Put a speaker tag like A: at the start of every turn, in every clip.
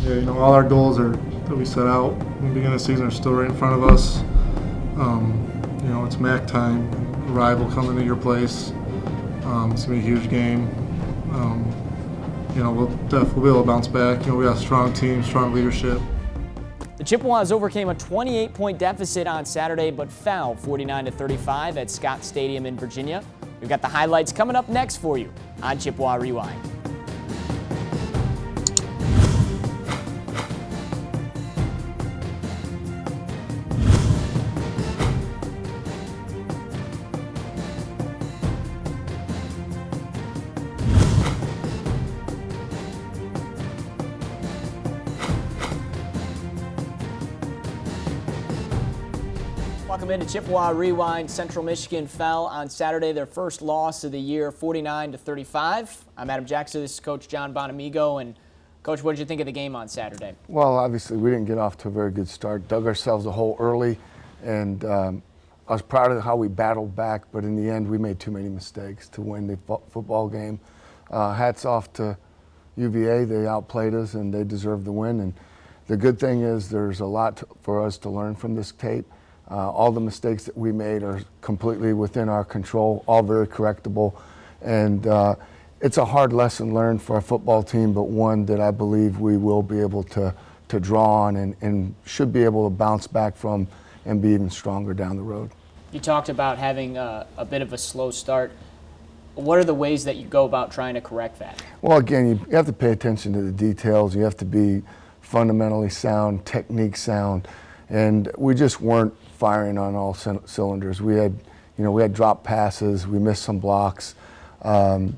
A: Yeah, all our goals that we set out in the beginning of the season are still right in front of us. It's MAC time, a rival coming to your place. It's going to be a huge game. We'll be able to bounce back. We got a strong team, strong leadership.
B: The Chippewas overcame a 28-point deficit on Saturday, but fell 49-35 at Scott Stadium in Virginia. We've got the highlights coming up next for you on Chippewa Rewind. Welcome into Chippewa Rewind. Central Michigan fell on Saturday, their first loss of the year, 49-35. I'm Adam Jackson. This is Coach John Bonamego. And Coach, what did you think of the game on Saturday?
C: Well, obviously we didn't get off to a very good start. Dug ourselves a hole early, and I was proud of how we battled back. But in the end, we made too many mistakes to win the football game. Hats off to UVA. They outplayed us, and they deserved the win. And the good thing is there's a lot for us to learn from this tape. All the mistakes that we made are completely within our control, all very correctable. And it's a hard lesson learned for our football team, but one that I believe we will be able to draw on and should be able to bounce back from and be even stronger down the road.
B: You talked about having a bit of a slow start. What are the ways that you go about trying to correct that?
C: Well, again, you have to pay attention to the details. You have to be fundamentally sound, technique sound, and we just weren't firing on all cylinders. We had drop passes, we missed some blocks, it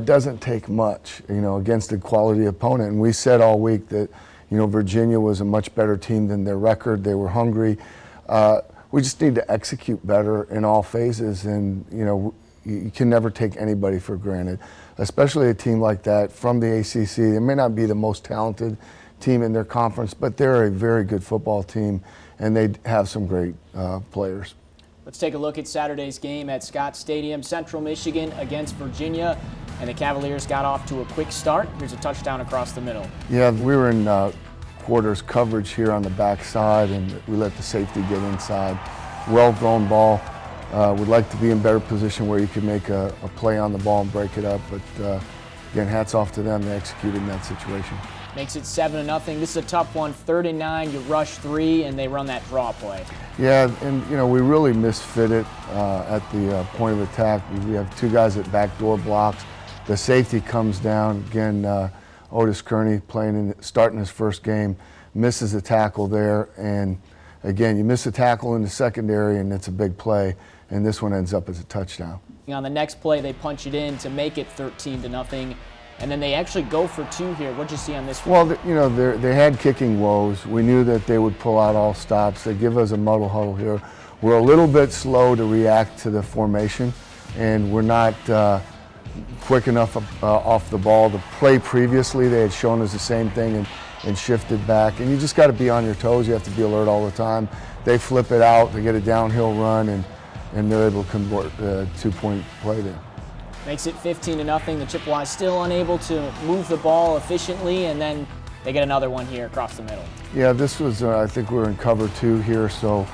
C: doesn't take much, against a quality opponent. And we said all week that, Virginia was a much better team than their record. They were hungry. We just need to execute better in all phases, and you can never take anybody for granted, especially a team like that from the ACC. They may not be the most talented team in their conference, but they're a very good football team, and they have some great players.
B: Let's take a look at Saturday's game at Scott Stadium. Central Michigan against Virginia, and the Cavaliers got off to a quick start. Here's a touchdown across the middle.
C: Yeah, we were in quarters coverage here on the backside, and we let the safety get inside. Well-thrown ball. Would like to be in better position where you could make a play on the ball and break it up, but again, hats off to them. They executed in that situation.
B: Makes it 7-0. This is a tough one. 3rd and 9, you rush 3, and they run that draw play.
C: Yeah, and we really misfit it at the point of attack. We have two guys at backdoor blocks. The safety comes down. Again, Otis Kearney starting his first game, misses a tackle there. And again, you miss a tackle in the secondary, and it's a big play. And this one ends up as a touchdown.
B: On the next play, they punch it in to make it 13-0. And then they actually go for 2 here. What'd you see on this one?
C: Well, they had kicking woes. We knew that they would pull out all stops. They give us a muddle huddle here. We're a little bit slow to react to the formation, and we're not quick enough off the ball. The play previously, they had shown us the same thing and shifted back. And you just got to be on your toes. You have to be alert all the time. They flip it out. They get a downhill run, and they're able to convert a 2-point play there.
B: Makes it 15-0. The Chippewas still unable to move the ball efficiently, and then they get another one here across the middle.
C: Yeah, this was, I think we're in cover 2 here, so,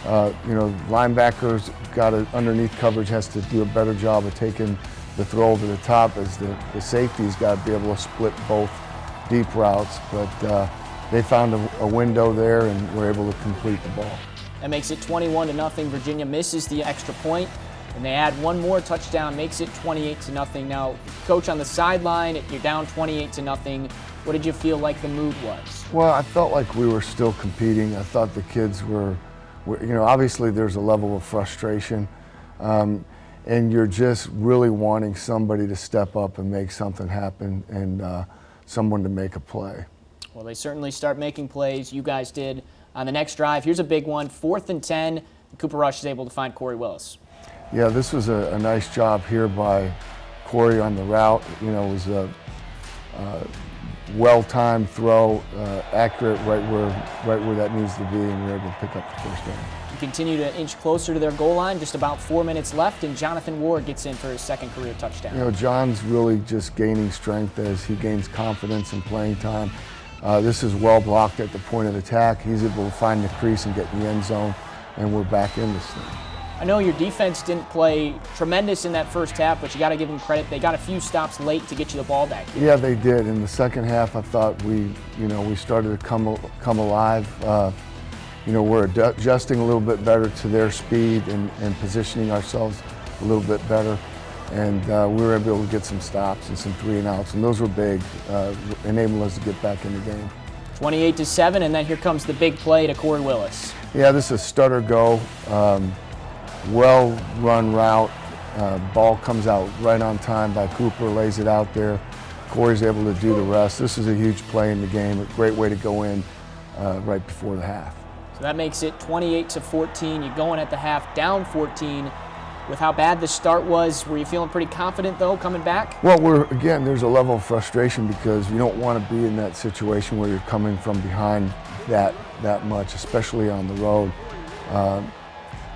C: linebackers got underneath coverage, has to do a better job of taking the throw over the top, as the safety's got to be able to split both deep routes, but they found a window there and were able to complete the ball.
B: That makes it 21-0. Virginia misses the extra point, and they add one more touchdown, makes it 28-0. Now, Coach, on the sideline, you're down 28-0. What did you feel like the mood was?
C: Well, I felt like we were still competing. I thought the kids were obviously there's a level of frustration, and you're just really wanting somebody to step up and make something happen, and someone to make a play.
B: Well, they certainly start making plays. You guys did on the next drive. Here's a big one, 4th and 10. Cooper Rush is able to find Corey Willis.
C: Yeah, this was a nice job here by Corey on the route. It was a well-timed throw, accurate right where that needs to be, and we were able to pick up the first down.
B: You continue to inch closer to their goal line, just about 4 minutes left, and Jonathan Ward gets in for his second career touchdown.
C: You know, John's really just gaining strength as he gains confidence in playing time. This is well blocked at the point of attack. He's able to find the crease and get in the end zone, and we're back in this thing.
B: I know your defense didn't play tremendous in that first half, but you got to give them credit. They got a few stops late to get you the ball back here.
C: Yeah, they did. In the second half, I thought we started to come alive. We're adjusting a little bit better to their speed and positioning ourselves a little bit better. And we were able to get some stops and some 3-and-outs, and those were big, enabling us to get back in the game.
B: 28-7, and then here comes the big play to Corey Willis.
C: Yeah, this is stutter go. Well-run route. Ball comes out right on time by Cooper, lays it out there. Corey's able to do the rest. This is a huge play in the game, a great way to go in right before the half.
B: So that makes it 28-14. You're going at the half down 14. With how bad the start was, were you feeling pretty confident, though, coming back?
C: Well, there's a level of frustration because you don't want to be in that situation where you're coming from behind that much, especially on the road.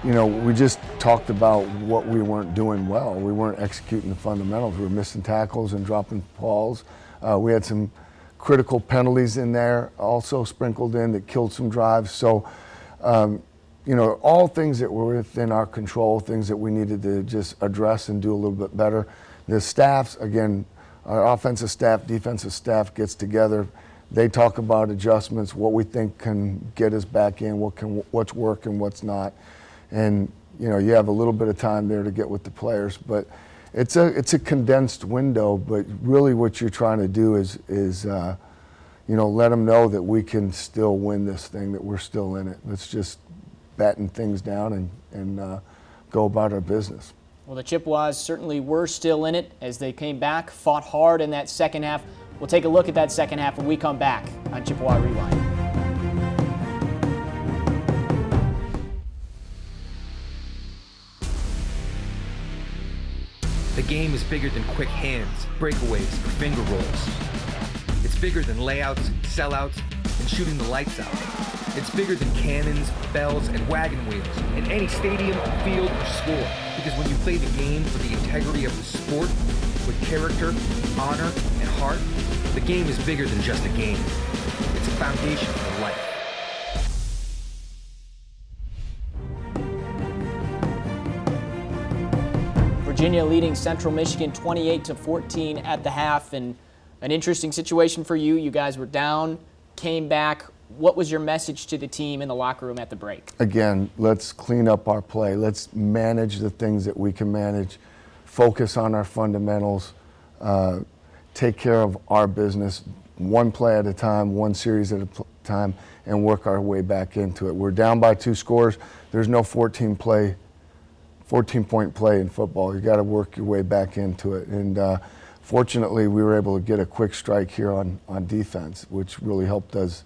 C: We just talked about what we weren't doing well. We weren't executing the fundamentals. We were missing tackles and dropping balls. We had some critical penalties in there also sprinkled in that killed some drives. So, all things that were within our control, things that we needed to just address and do a little bit better. The staffs, again, our offensive staff, defensive staff gets together. They talk about adjustments, what we think can get us back in, what's working, what's not. And you have a little bit of time there to get with the players, but it's a condensed window. But really, what you're trying to do is let them know that we can still win this thing, that we're still in it. Let's just batten things down and go about our business.
B: Well, the Chippewas certainly were still in it as they came back, fought hard in that second half. We'll take a look at that second half when we come back on Chippewa Rewind.
D: The game is bigger than quick hands, breakaways, or finger rolls. It's bigger than layouts, sellouts, and shooting the lights out. It's bigger than cannons, bells, and wagon wheels in any stadium, field, or score. Because when you play the game for the integrity of the sport, with character, honor, and heart, the game is bigger than just a game. It's a foundation for life.
B: Virginia leading Central Michigan 28-14 at the half, and an interesting situation for you. You guys were down, came back. What was your message to the team in the locker room at the break?
C: Again, let's clean up our play. Let's manage the things that we can manage, focus on our fundamentals, take care of our business one play at a time, one series at a time, and work our way back into it. We're down by 2 scores. There's no 14-point play in football. You got to work your way back into it. And fortunately, we were able to get a quick strike here on defense, which really helped us,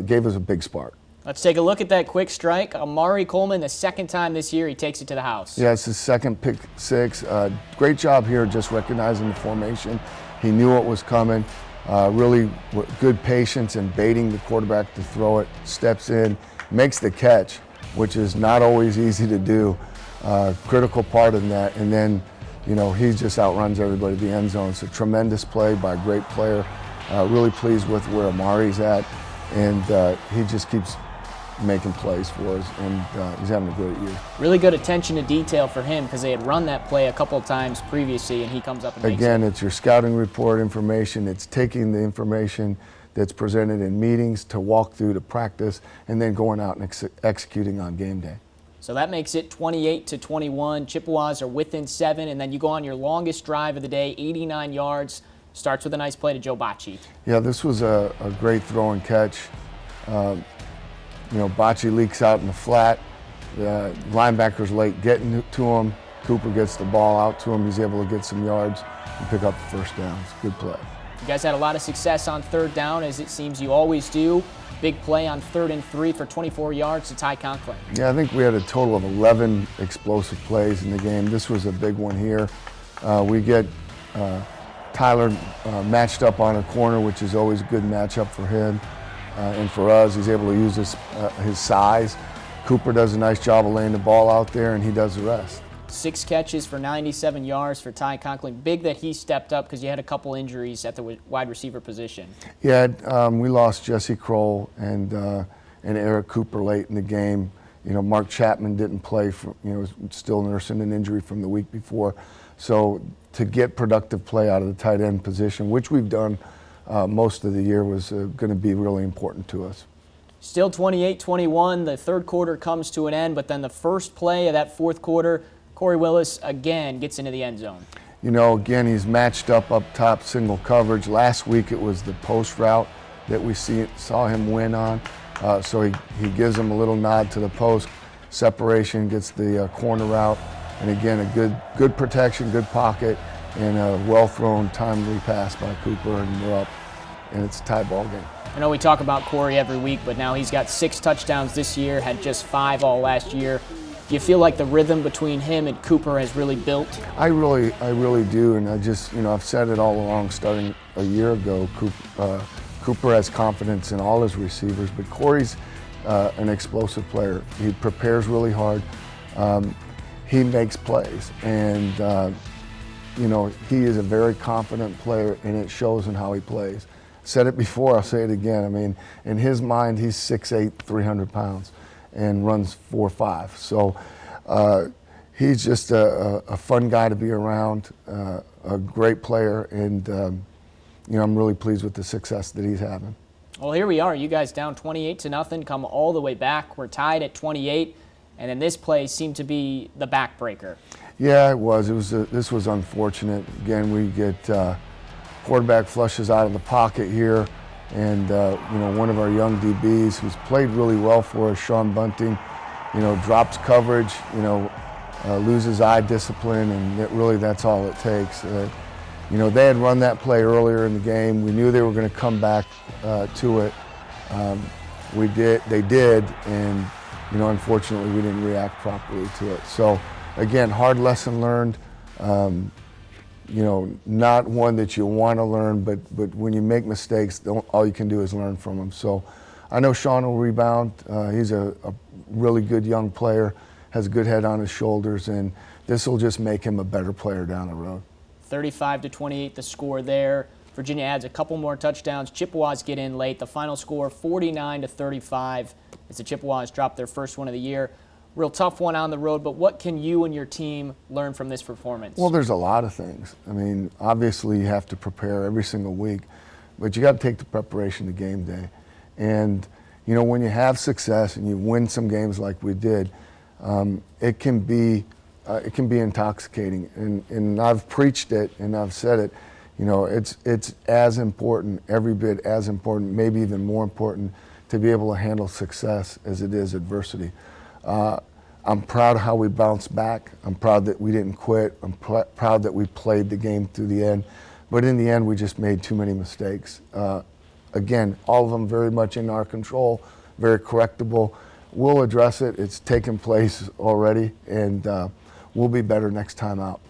C: gave us a big spark.
B: Let's take a look at that quick strike. Amari Coleman, the second time this year, he takes it to the house.
C: Yeah, it's his second pick six. Great job here just recognizing the formation. He knew what was coming. Really good patience and baiting the quarterback to throw it. Steps in, makes the catch, which is not always easy to do. Critical part in that. And then, he just outruns everybody to the end zone. It's a tremendous play by a great player. Really pleased with where Amari's at. And he just keeps making plays for us, and he's having a great year.
B: Really good attention to detail for him because they had run that play a couple of times previously, and he comes up and makes
C: Again,
B: it.
C: It's your scouting report information. It's taking the information that's presented in meetings to walk through to practice, and then going out and executing on game day.
B: So that makes it 28-21. Chippewas are within 7, and then you go on your longest drive of the day, 89 yards. Starts with a nice play to Joe Bocci.
C: Yeah, this was a great throw and catch. Bocci leaks out in the flat. The linebacker's late getting to him. Cooper gets the ball out to him. He's able to get some yards and pick up the first down. It's a good play.
B: You guys had a lot of success on third down, as it seems you always do. Big play on 3rd and 3 for 24 yards to Ty Conklin.
C: Yeah, I think we had a total of 11 explosive plays in the game. This was a big one here. We get Tyler matched up on a corner, which is always a good matchup for him. And for us, he's able to use his size Cooper does a nice job of laying the ball out there, and he does the rest.
B: 6 catches for 97 yards for Ty Conklin. Big that he stepped up because you had a couple injuries at the wide receiver position.
C: Yeah, we lost Jesse Kroll and Eric Cooper late in the game. You know, Mark Chapman didn't play, was still nursing an injury from the week before. So to get productive play out of the tight end position, which we've done most of the year, was going to be really important to us.
B: Still 28-21. The third quarter comes to an end, but then the first play of that fourth quarter, Corey Willis again gets into the end zone.
C: You know, again, he's matched up top, single coverage. Last week it was the post route that we saw him win on. So he gives him a little nod to the post separation, gets the corner route, and again, a good protection, good pocket, and a well-thrown, timely pass by Cooper, and we're up, and it's a tie ball game.
B: I know we talk about Corey every week, but now he's got 6 touchdowns this year, had just 5 all last year. Do you feel like the rhythm between him and Cooper has really built? I
C: really do, and I've said it all along, starting a year ago. Cooper has confidence in all his receivers, but Corey's an explosive player. He prepares really hard. He makes plays, and he is a very confident player, and it shows in how he plays. Said it before, I'll say it again. I mean, in his mind, he's 6'8", 300 pounds, and runs 4.5. So he's just a fun guy to be around, a great player, and I'm really pleased with the success that he's having.
B: Well, here we are. You guys down 28-0, come all the way back. We're tied at 28, and then this play seemed to be the backbreaker.
C: Yeah, it was. This was unfortunate. Again, we get quarterback flushes out of the pocket here, and one of our young DBs who's played really well for us, Sean Bunting, drops coverage, loses eye discipline, and that's all it takes. They had run that play earlier in the game. We knew they were going to come back to it. They did, and unfortunately we didn't react properly to it. So again, hard lesson learned. Not one that you want to learn, but when you make mistakes, all you can do is learn from them. So I know Sean will rebound. He's a really good young player, has a good head on his shoulders, and this will just make him a better player down the road.
B: 35-28 the score there. Virginia adds a couple more touchdowns. Chippewas get in late. The final score 49-35. As the Chippewas drop their first one of the year. Real tough one on the road, but what can you and your team learn from this performance?
C: Well, there's a lot of things. I mean, obviously you have to prepare every single week, but you got to take the preparation to game day. And, when you have success and you win some games like we did, it can be intoxicating. And I've preached it and I've said it, it's as important, every bit as important, maybe even more important, to be able to handle success as it is adversity. I'm proud of how we bounced back. I'm proud that we didn't quit. I'm proud that we played the game through the end. But in the end, we just made too many mistakes. Again, all of them very much in our control, very correctable. We'll address it. It's taken place already, and we'll be better next time out.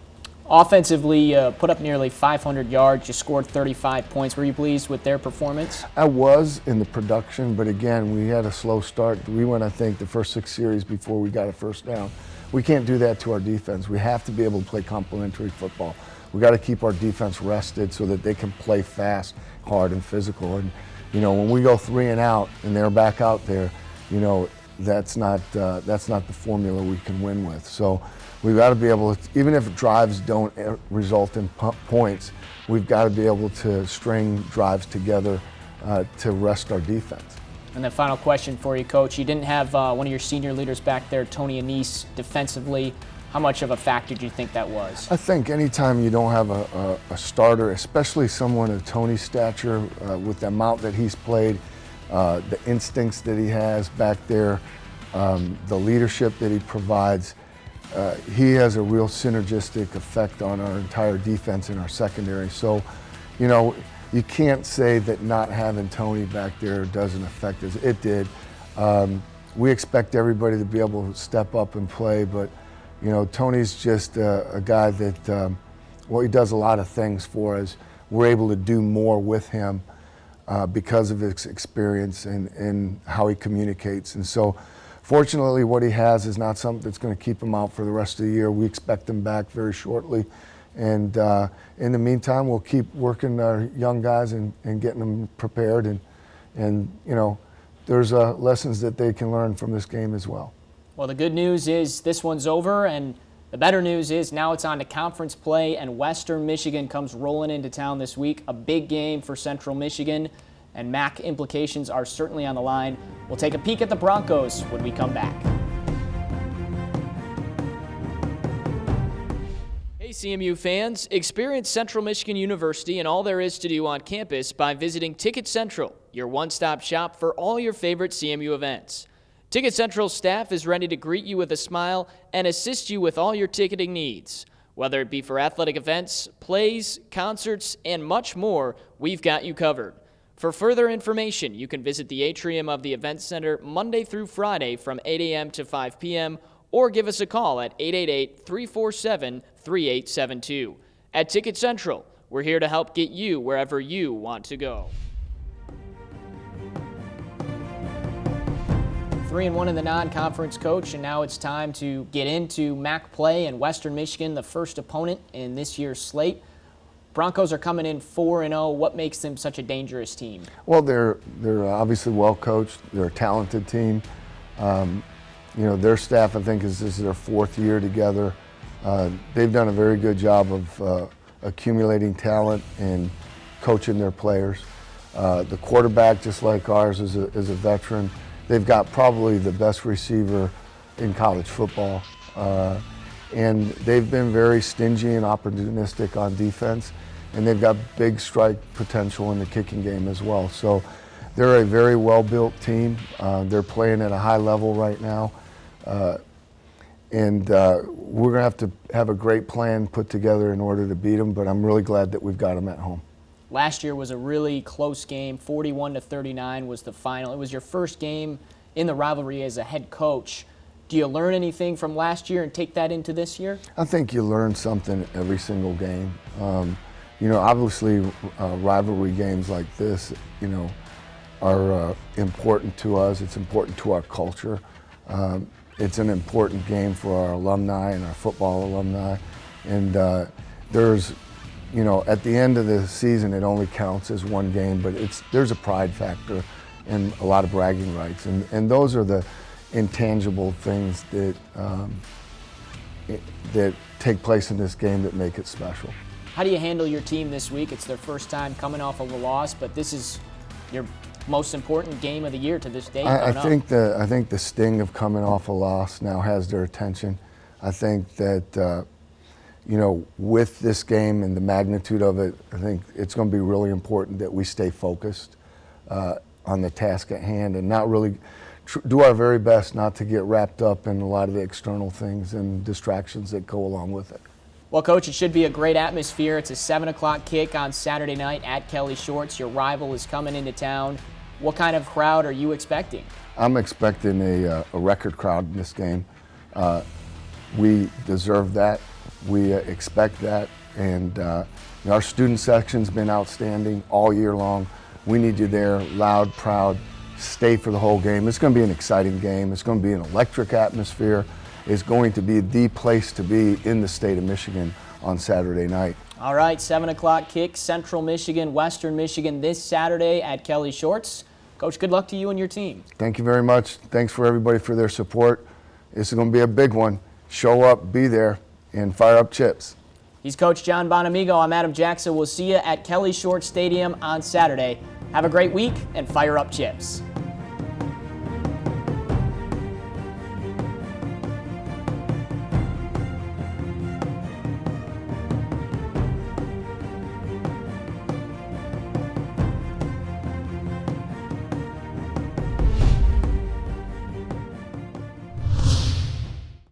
B: Offensively, put up nearly 500 yards. You scored 35 points. Were you pleased with their performance?
C: I was in the production, but again, we had a slow start. We went, I think, the first 6 series before we got a first down. We can't do that to our defense. We have to be able to play complementary football. We got to keep our defense rested so that they can play fast, hard, and physical. And when we go 3 and out and they're back out there, that's not the formula we can win with. So we've got to be able to, even if drives don't result in points, we've got to be able to string drives together to rest our defense.
B: And then final question for you, Coach. You didn't have one of your senior leaders back there, Tony Anise, defensively. How much of a factor do you think that was?
C: I think anytime you don't have a starter, especially someone of Tony's stature, with the amount that he's played, the instincts that he has back there, the leadership that he provides, he has a real synergistic effect on our entire defense and our secondary. So, you can't say that not having Tony back there doesn't affect us. It did. We expect everybody to be able to step up and play, but Tony's just a guy that, he does a lot of things for us. We're able to do more with him because of his experience and how he communicates. And so Fortunately, what he has is not something that's going to keep him out for the rest of the year. We expect him back very shortly. And in the meantime, we'll keep working our young guys and getting them prepared. And you know, there's lessons that they can learn from this game as well.
B: Well, the good news is this one's over, and the better news is now it's on to conference play, and Western Michigan comes rolling into town this week. A big game for Central Michigan, and MAC implications are certainly on the line. We'll take a peek at the Broncos when we come back. Hey CMU fans, experience Central Michigan University and all there is to do on campus by visiting Ticket Central, your one-stop shop for all your favorite CMU events. Ticket Central's staff is ready to greet you with a smile and assist you with all your ticketing needs. Whether it be for athletic events, plays, concerts, and much more, we've got you covered. For further information, you can visit the atrium of the Event Center Monday through Friday from 8 a.m. to 5 p.m. or give us a call at 888-347-3872. At Ticket Central, we're here to help get you wherever you want to go. 3-1 in the non-conference, coach, and now it's time to get into MAC play, and Western Michigan, the first opponent in this year's slate. Broncos are coming in 4-0. What makes them such a dangerous team?
C: Well, they're obviously well coached. They're a talented team. You know, their staff, I think, this is their fourth year together. They've done a very good job of accumulating talent and coaching their players. The quarterback, just like ours, is a veteran. They've got probably the best receiver in college football. And they've been very stingy and opportunistic on defense. And they've got big strike potential in the kicking game as well. So they're a very well-built team. They're playing at a high level right now. And we're going to have a great plan put together in order to beat them, but I'm really glad that we've got them at home.
B: Last year was a really close game. 41-39 was the final. It was your first game in the rivalry as a head coach. Do you learn anything from last year and take that into this year?
C: I think you learn something every single game. You know, obviously rivalry games like this, you know, are important to us. It's important to our culture. It's an important game for our alumni and our football alumni. And there's, you know, at the end of the season, it only counts as one game, but there's a pride factor and a lot of bragging rights. And those are the intangible things that, that take place in this game that make it special.
B: How do you handle your team this week? It's their first time coming off of a loss, but this is your most important game of the year to this date.
C: I think the sting of coming off a loss now has their attention. I think that you know, with this game and the magnitude of it, I think it's going to be really important that we stay focused on the task at hand and not really do our very best not to get wrapped up in a lot of the external things and distractions that go along with it.
B: Well, Coach, it should be a great atmosphere. It's a 7 o'clock kick on Saturday night at Kelly Shorts. Your rival is coming into town. What kind of crowd are you expecting? I'm expecting
C: a record crowd in this game. We deserve that. We expect that. And our student section's been outstanding all year long. We need you there, loud, proud, stay for the whole game. It's going to be an exciting game. It's going to be an electric atmosphere. It's going to be the place to be in the state of Michigan on Saturday night.
B: All right, 7 o'clock kick, Central Michigan, Western Michigan this Saturday at Kelly Shorts. Coach, good luck to you and your team.
C: Thank you very much. Thanks for everybody for their support. This is going to be a big one. Show up, be there, and fire up chips.
B: He's Coach John Bonamego. I'm Adam Jackson. We'll see you at Kelly Shorts Stadium on Saturday. Have a great week and fire up chips.